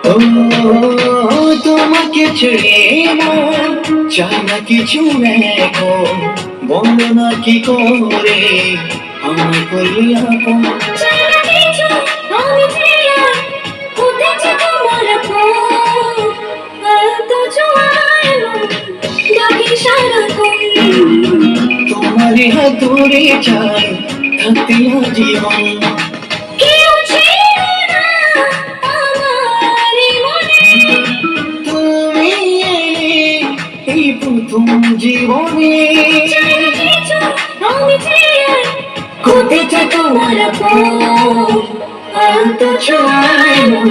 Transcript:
ও তোমাকে ছেড়ে মন চাই না কিছু এখন, বলো না কি করে আমায় করলি আপন। চাই না কিছু, আমি চাই আর হতে চাই তোমার আপন। এত ছোঁয়ায় মন ডাকে সারাক্ষণ। তোমারই হাত ধরে চাই থাকতে জীবন। কেউ ছিল না আমার এই মনে, তুমি এলে এই প্রথম জীবনে, চাই না কিছু, আমি চাই আর হতে চাই তোমার আপন। এত ছোঁয়ায় মন